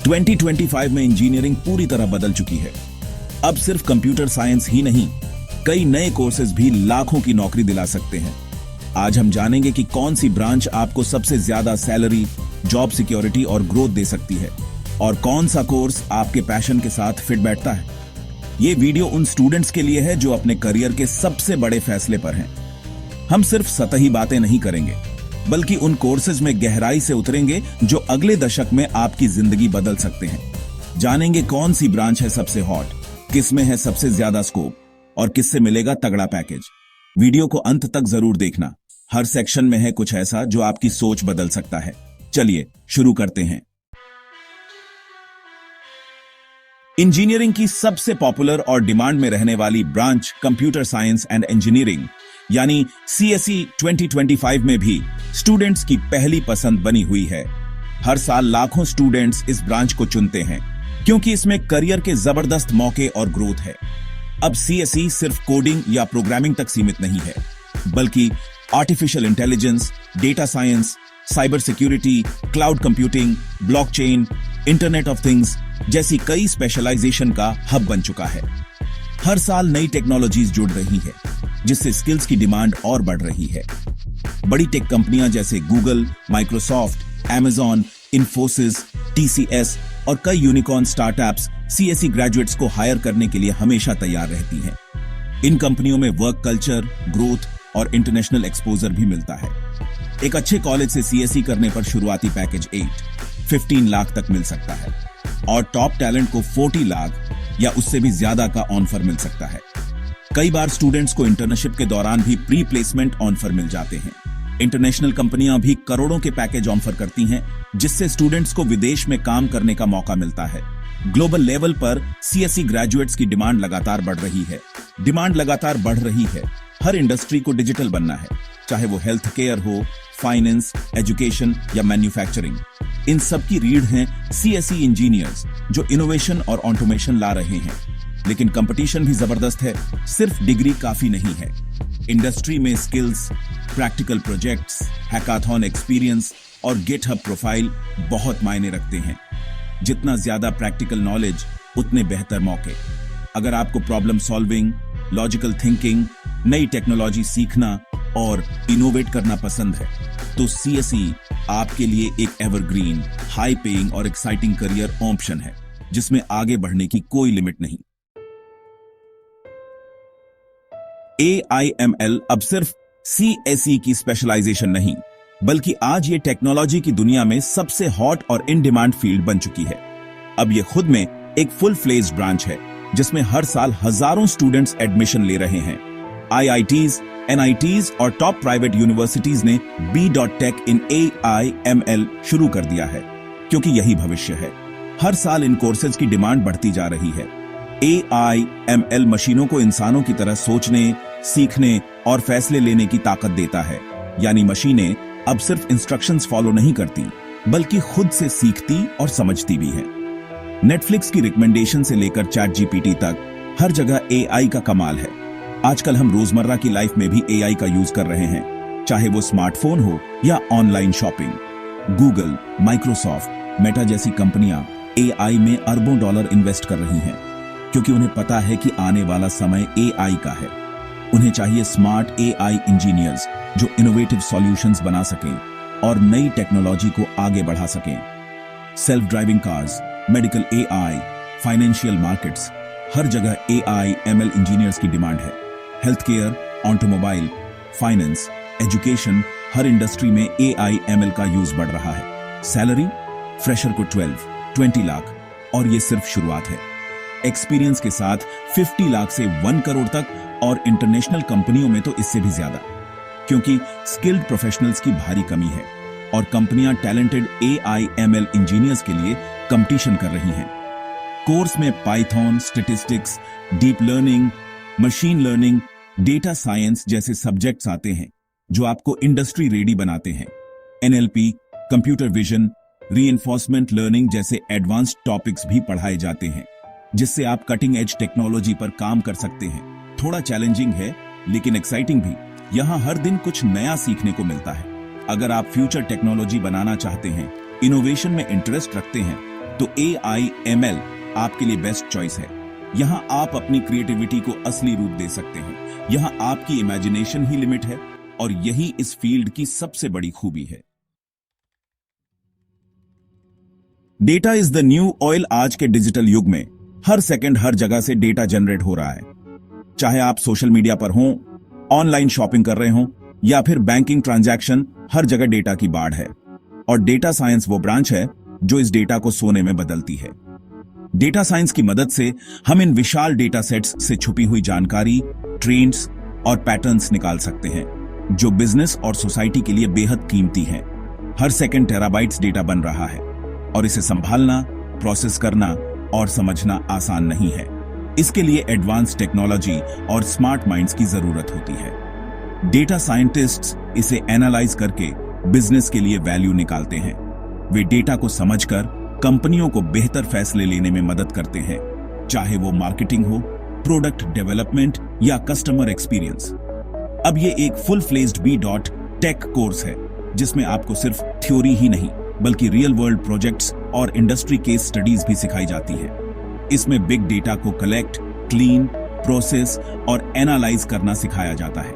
2025 में इंजीनियरिंग पूरी तरह बदल चुकी है। अब सिर्फ कंप्यूटर साइंस ही नहीं, कई नए कोर्सेज भी लाखों की नौकरी दिला सकते हैं। आज हम जानेंगे कि कौन सी ब्रांच आपको सबसे ज्यादा सैलरी, जॉब सिक्योरिटी और ग्रोथ दे सकती है, और कौन सा कोर्स आपके पैशन के साथ फिट बैठता है। ये वीडियो उन स्टूडेंट्स के लिए है जो अपने करियर के सबसे बड़े फैसले पर हैं। हम सिर्फ सतही बातें नहीं करेंगे, बल्कि उन कोर्सेज में गहराई से उतरेंगे जो अगले दशक में आपकी जिंदगी बदल सकते हैं। जानेंगे कौन सी ब्रांच है सबसे हॉट, किस में है सबसे ज्यादा स्कोप और किससे मिलेगा तगड़ा पैकेज। वीडियो को अंत तक जरूर देखना। हर सेक्शन में है कुछ ऐसा जो आपकी सोच बदल सकता है। चलिए शुरू करते हैं। इंजीनियरिंग की सबसे पॉपुलर और डिमांड में रहने वाली branch computer science and engineering यानी CSE 2025 में भी स्टूडेंट्स की पहली पसंद बनी हुई है। हर साल लाखों स्टूडेंट्स इस ब्रांच को चुनते हैं क्योंकि इसमें करियर के जबरदस्त मौके और ग्रोथ है। अब CSE सिर्फ कोडिंग या प्रोग्रामिंग तक सीमित नहीं है, बल्कि artificial intelligence, data science, cyber security, cloud computing, blockchain, internet of things जैसी कई स्पेशलाइजेशन का हब बन चुका है। हर साल नई टेक्नोलॉजीज जुड़ रही है, जिससे स्किल्स की डिमांड और बढ़ रही है। बड़ी टेक कंपनियां जैसे Google, Microsoft, Amazon, Infosys, TCS और कई यूनिकॉर्न स्टार्टअप्स CSE ग्रेजुएट्स को हायर करने के लिए हमेशा तैयार रहती हैं। इन कंपनियों में वर्क कल्चर, ग्रोथ और इंटरनेशनल एक्सपोजर भी मिलता है। एक अच्छे कॉलेज से CSE करने पर शुरुआती पैकेज 15 लाख तक मिल सकता है और टॉप टैलेंट को 40 लाख या उससे भी ज्यादा का ऑफर मिल सकता है। कई बार स्टूडेंट्स को इंटर्नशिप के दौरान भी प्री प्लेसमेंट ऑफर मिल जाते हैं। इंटरनेशनल कंपनियां भी करोड़ों के पैकेज ऑफर करती हैं, जिससे स्टूडेंट्स को विदेश में काम करने का मौका मिलता है। ग्लोबल लेवल पर CSE ग्रेजुएट्स की डिमांड लगातार बढ़ रही है। हर इंडस्ट्री को डिजिटल बनना है, चाहे वो हेल्थ केयर हो, फाइनेंस, एजुकेशन या मैन्युफैक्चरिंग। इन सब की रीढ़ हैं CSE इंजीनियर्स जो इनोवेशन और ऑटोमेशन ला रहे हैं। लेकिन कंपटीशन भी जबरदस्त है। सिर्फ डिग्री काफी नहीं है। इंडस्ट्री में skills, practical projects, hackathon experience और गिटहब प्रोफाइल बहुत मायने रखते हैं। जितना ज्यादा प्रैक्टिकल नॉलेज, उतने बेहतर मौके। अगर आपको प्रॉब्लम सॉल्विंग, लॉजिकल थिंकिंग, नई टेक्नोलॉजी सीखना और इनोवेट करना पसंद है, तो CSE आपके लिए एक एवरग्रीन, हाई पेइंग और एक्साइटिंग करियर ऑप्शन है, जिसमें आगे बढ़ने की कोई लिमिट नहीं। AI/ML अब सिर्फ CSE की स्पेशलाइजेशन नहीं, बल्कि आज ये टेक्नोलॉजी की दुनिया में सबसे हॉट और इन डिमांड फील्ड बन चुकी है। अब ये खुद में एक फुल फ्लेज्ड ब्रांच है, जिसमें हर साल हजारों स्टूडेंट्स एडमिशन ले रहे हैं। IITs, NITs और टॉप प्राइवेट यूनिवर्सिटीज ने B.Tech इन AI/ML शुरू कर दिया है, क्योंकि यही भविष्य है। हर साल इन कोर्सेज की डिमांड बढ़ती जा रही है। AI/ML मशीनों को इंसानों की तरह सोचने, सीखने और फैसले लेने की ताकत देता है। यानी मशीनें अब सिर्फ इंस्ट्रक्शंस फॉलो नहीं करती, बल्कि खुद से सीखती और समझती भी हैं। नेटफ्लिक्स की रिकमेंडेशन से लेकर ChatGPT तक हर जगह AI का कमाल है। आजकल हम रोजमर्रा की लाइफ में भी AI का यूज कर रहे हैं, चाहे वो स्मार्टफोन हो या online shopping. Google, Microsoft, Meta जैसी कंपनियां AI में अरबों डॉलर इन्वेस्ट कर रही हैं, क्योंकि उन्हें पता है कि आने वाला समय AI का है। उन्हें चाहिए स्मार्ट AI इंजीनियर्स जो इनोवेटिव सॉल्यूशंस बना सकें और नई टेक्नोलॉजी को आगे बढ़ा सकें। Self driving cars, medical AI, financial markets, हर जगह AI/ML इंजीनियर्स की डिमांड है। Health care, automobile, finance, education, हर इंडस्ट्री में AI/ML का यूज बढ़ रहा है। सैलरी फ्रेशर को 12-20 लाख, और ये सिर्फ शुरुआत है। एक्सपीरियंस के साथ 50 लाख से 1 करोड़ तक, और इंटरनेशनल कंपनियों में तो इससे भी ज्यादा, क्योंकि स्किल्ड प्रोफेशनल्स की भारी कमी है और कंपनियां टैलेंटेड AI/ML इंजीनियर्स के लिए कंपटीशन कर रही हैं। कोर्स में Python, statistics, deep learning, machine learning, data science जैसे सब्जेक्ट्स आते हैं जो आपको इंडस्ट्री रेडी बनाते हैं। NLP, computer vision, reinforcement learning जैसे एडवांस्ड टॉपिक्स भी पढ़ाए जाते हैं, जिससे आप कटिंग एज टेक्नोलॉजी पर काम कर सकते हैं। थोड़ा चैलेंजिंग है, लेकिन एक्साइटिंग भी। यहाँ हर दिन कुछ नया सीखने को मिलता है। अगर आप फ्यूचर टेक्नोलॉजी बनाना चाहते हैं, इनोवेशन में इंटरेस्ट रखते हैं तो AIML आपके लिए बेस्ट चॉइस है। यहां आप अपनी क्रिएटिविटी को असली रूप दे सकते हैं। यहां आपकी इमेजिनेशन ही लिमिट है और यही इस फील्ड की सबसे बड़ी खूबी है। Data is the new oil. आज के डिजिटल युग में हर सेकंड हर जगह से डेटा जनरेट हो रहा है। चाहे आप सोशल मीडिया पर हों, ऑनलाइन शॉपिंग कर रहे हों या फिर बैंकिंग ट्रांजैक्शन, हर जगह डेटा की बाढ़ है। और डेटा साइंस वो ब्रांच है जो इस डेटा को सोने में बदलती है। डेटा साइंस की मदद से हम इन विशाल डेटा सेट्स से छुपी हुई जानकारी, ट्रेंड्स और पैटर्न्स निकाल सकते हैं जो बिजनेस और सोसाइटी के लिए बेहद कीमती हैं। हर सेकंड टेराबाइट्स डेटा बन रहा है और इसे संभालना, प्रोसेस करना और समझना आसान नहीं है। इसके लिए एडवांस टेक्नोलॉजी और स्मार्ट माइंड्स की जरूरत होती है। डेटा साइंटिस्ट्स इसे एनालाइज करके बिजनेस के लिए वैल्यू निकालते हैं। वे डेटा को समझकर कंपनियों को बेहतर फैसले लेने में मदद करते हैं, चाहे वो मार्केटिंग हो, प्रोडक्ट डेवलपमेंट या कस्टमर एक्सपीरियंस। अब ये एक फुल फ्लेज्ड B.Tech कोर्स है जिसमें आपको सिर्फ थ्योरी ही नहीं बल्कि रियल वर्ल्ड प्रोजेक्ट्स और इंडस्ट्री केस स्टडीज भी सिखाई जाती है। इसमें बिग डेटा को कलेक्ट, क्लीन, प्रोसेस और एनालाइज करना सिखाया जाता है।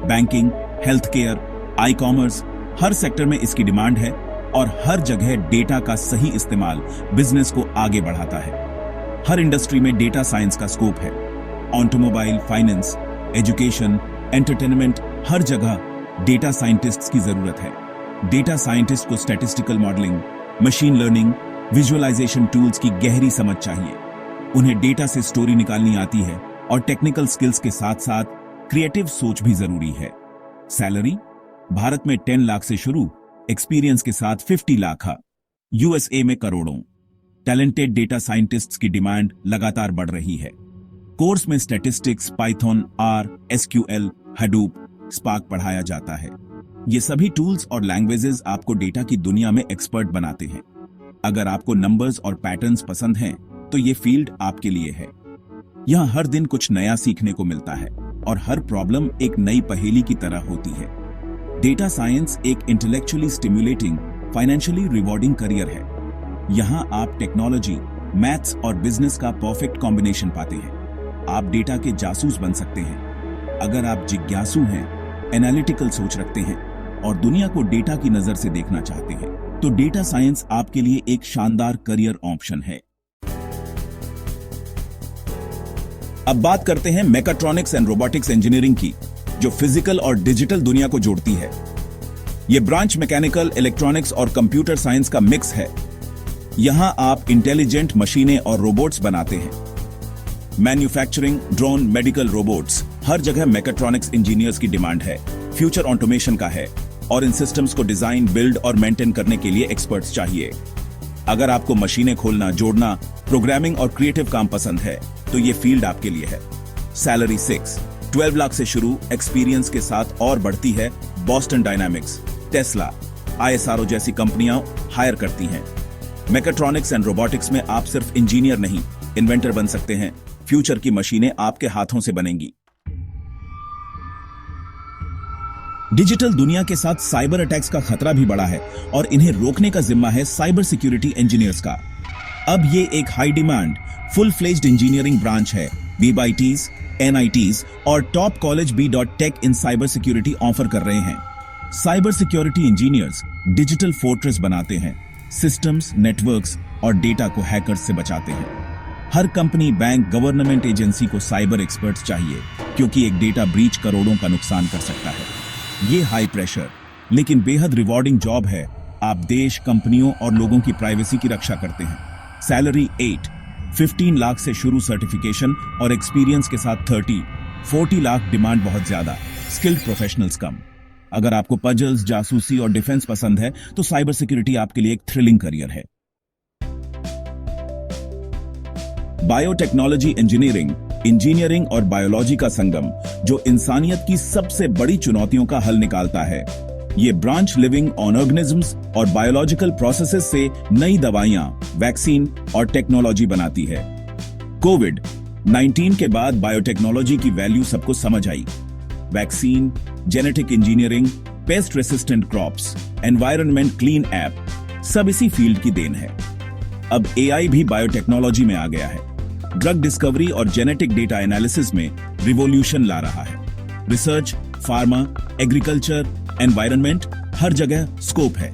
Banking, health care, e commerce, हर सेक्टर में इसकी डिमांड है और हर जगह डेटा का सही इस्तेमाल बिजनेस को आगे बढ़ाता है। हर इंडस्ट्री में डेटा साइंस का स्कोप है। ऑटोमोबाइल, फाइनेंस, एजुकेशन, एंटरटेनमेंट, हर जगह डेटा साइंटिस्ट्स की जरूरत है। डेटा साइंटिस्ट को statistical modelling, machine learning, visualisation tools की गहरी समझ चाहिए। उन्हें डेटा से स्टोरी निकालनी आती है और टेक्निकल स्किल्स के साथ साथ क्रिएटिव सोच भी जरूरी है। सैलरी भारत में 10 लाख से शुरू, एक्सपीरियंस के साथ 50 लाख, USA में करोड़ों। टैलेंटेड डेटा साइंटिस्ट्स की डिमांड लगातार बढ़ रही है। कोर्स में statistics, Python, R, SQL, Hadoop, Spark पढ़ाया जाता है। ये सभी टूल्स और लैंग्वेजेस आपको डेटा की दुनिया में एक्सपर्ट बनाते हैं। अगर आपको नंबर्स और पैटर्न्स पसंद हैं, तो ये फील्ड आपके लिए है। यहाँ हर दिन कुछ नया सीखने को मिलता है और हर प्रॉब्लम एक नई पहेली की तरह होती है। डेटा साइंस एक intellectually stimulating, financially rewarding career है। यहाँ आप टेक्नोलॉजी, मैथ्स और बिजनेस का परफेक्ट कॉम्बिनेशन पाते हैं। आप डेटा के जासूस बन सकते हैं। अगर आप जिज्ञासु हैं, एनालिटिकल सोच रखते हैं और दुनिया को डेटा की नजर से देखना चाहते हैं, तो डेटा साइंस आपके लिए एक शानदार करियर ऑप्शन है। अब बात करते हैं मैकाट्रॉनिक्स एंड रोबोटिक्स इंजीनियरिंग की, जो फिजिकल और डिजिटल दुनिया को जोड़ती है। यह ब्रांच मैकेनिकल, इलेक्ट्रॉनिक्स और कंप्यूटर साइंस का मिक्स है। यहां आप इंटेलिजेंट मशीनें और रोबोट्स बनाते हैं। मैन्युफैक्चरिंग, ड्रोन, मेडिकल रोबोट्स, हर जगह मैकाट्रॉनिक्स इंजीनियर्स की डिमांड है। फ्यूचर ऑटोमेशन का है और इन सिस्टम्स को डिजाइन, बिल्ड और मेंटेन करने के लिए एक्सपर्ट्स चाहिए। अगर आपको मशीनें खोलना, जोड़ना, प्रोग्रामिंग और क्रिएटिव काम पसंद है, तो ये फील्ड आपके लिए है। सैलरी 12 लाख से शुरू, एक्सपीरियंस के साथ और बढ़ती है। बॉस्टन डायनामिक्स, टेस्ला, ISRO जैसी कंपनियां हायर करती हैं। मैकाट्रॉनिक्स एंड रोबोटिक्स में आप सिर्फ इंजीनियर नहीं, इन्वेंटर बन सकते हैं। फ्यूचर की मशीनें आपके हाथों से बनेंगी। डिजिटल दुनिया के साथ साइबर अटैक्स का खतरा भी बढ़ा है और इन्हें रोकने का जिम्मा है साइबर सिक्योरिटी इंजीनियर्स का। अब ये एक high demand, full fledged engineering branch है। BYTs, NITs और टॉप कॉलेज B.Tech इन साइबर सिक्योरिटी ऑफर कर रहे हैं। Cyber security engineers digital fortress बनाते हैं, सिस्टम्स, नेटवर्क्स और डेटा को हैकर्स से बचाते हैं। हर कंपनी, बैंक, गवर्नमेंट एजेंसी को साइबर एक्सपर्ट्स चाहिए, क्योंकि एक डेटा ब्रीच करोड़ों का नुकसान कर सकता है। ये हाई प्रेशर लेकिन बेहद रिवॉर्डिंग जॉब है। आप देश, कंपनियों और लोगों की प्राइवेसी की रक्षा करते हैं। सैलरी 15 लाख से शुरू, सर्टिफिकेशन और एक्सपीरियंस के साथ 40 लाख, डिमांड बहुत ज्यादा, स्किल्ड प्रोफेशनल्स कम। अगर आपको पजल्स, जासूसी और डिफेंस पसंद है, तो साइबर सिक्योरिटी आपके लिए एक थ्रिलिंग करियर है। बायोटेक्नोलॉजी इंजीनियरिंग और बायोलॉजी का संगम, जो इंसानियत की सबसे बड़ी चुनौतियों का हल निकालता है। ये ब्रांच लिविंग ऑर्गेनिजम्स और बायोलॉजिकल प्रोसेसेस से नई दवाइयां, वैक्सीन और टेक्नोलॉजी बनाती है। कोविड-19 के बाद बायोटेक्नोलॉजी की वैल्यू सबको समझ आई। Vaccine, genetic engineering, pest resistant crops, environment clean app, सब इसी फील्ड की देन है। अब एआई भी बायोटेक्नोलॉजी में आ गया है। ड्रग डिस्कवरी और जेनेटिक डेटा एनालिसिस में रिवॉल्यूशन ला रहा है। रिसर्च, फार्मा, एग्रीकल्चर, एनवायरनमेंट, हर जगह स्कोप है।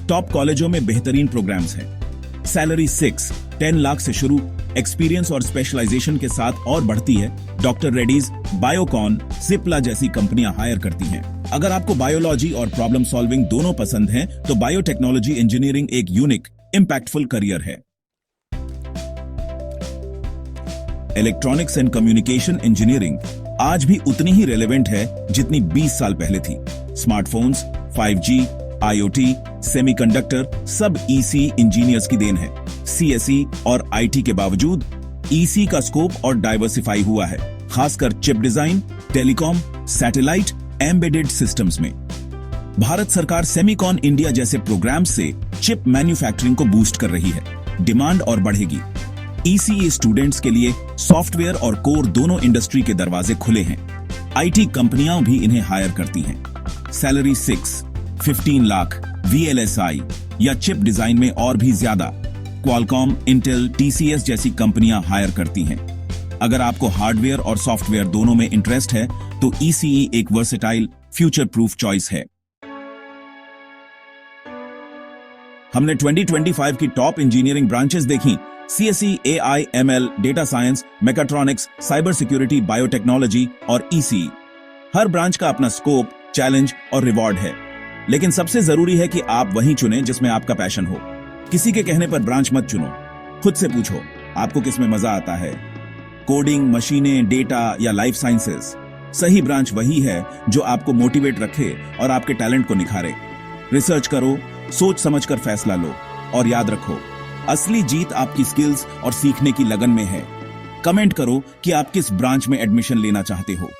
टॉप कॉलेजों में बेहतरीन प्रोग्राम्स हैं। सैलरी 10 लाख से शुरू, एक्सपीरियंस और स्पेशलाइजेशन के साथ और बढ़ती है। डॉक्टर रेड्डीज, बायोकॉन, सिप्ला जैसी कंपनियां हायर करती हैं। अगर आपको बायोलॉजी और प्रॉब्लम सॉल्विंग दोनों पसंद हैं, तो बायोटेक्नोलॉजी इंजीनियरिंग एक यूनिक, इंपैक्टफुल करियर है। इलेक्ट्रॉनिक्स एंड कम्युनिकेशन इंजीनियरिंग आज भी उतनी ही रेलेवेंट है जितनी 20 साल पहले थी। स्मार्टफोन्स, 5G, IoT, सेमीकंडक्टर सब ईसी इंजीनियर्स की देन है। सीएसई और आईटी के बावजूद ईसी का स्कोप और डाइवर्सिफाई हुआ है, खासकर chip design, telecom, satellite, embedded systems में। भारत सरकार सेमीकॉन इंडिया जैसे प्रोग्राम से चिप मैन्युफैक्चरिंग को बूस्ट कर रही है। डिमांड और बढ़ेगी। ईसीई स्टूडेंट्स के लिए सॉफ्टवेयर और कोर दोनों इंडस्ट्री के दरवाजे खुले हैं। आईटी कंपनियां भी इन्हें हायर करती हैं। सैलरी 15 लाख, वीएलएसआई या चिप डिजाइन में और भी ज्यादा। क्वालकॉम, इंटेल, टीसीएस जैसी कंपनियां हायर करती हैं। अगर आपको हार्डवेयर और सॉफ्टवेयर दोनों में इंटरेस्ट है, तो ईसीई एक वर्सेटाइल, फ्यूचर प्रूफ चॉइस है। हमने 2025 की टॉप इंजीनियरिंग ब्रांचेस देखी। CSE, AI, ML, data science, mechatronics, cyber security, biotechnology और ईसीई। हर ब्रांच का अपना स्कोप, चैलेंज और रिवॉर्ड है, लेकिन सबसे जरूरी है कि आप वही चुनें जिसमें आपका पैशन हो। किसी के कहने पर ब्रांच मत चुनो, खुद से पूछो आपको किसमें मजा आता है। कोडिंग, मशीनें, डेटा या लाइफ साइंसेस। सही ब्रांच वही है जो आपको मोटिवेट रखे और आपके टैलेंट को निखारे। रिसर्च करो, सोच समझकर फैसला लो और याद रखो, असली जीत आपकी स्किल्स और सीखने की लगन में है। कमेंट करो कि आप किस ब्रांच में एडमिशन लेना चाहते हो।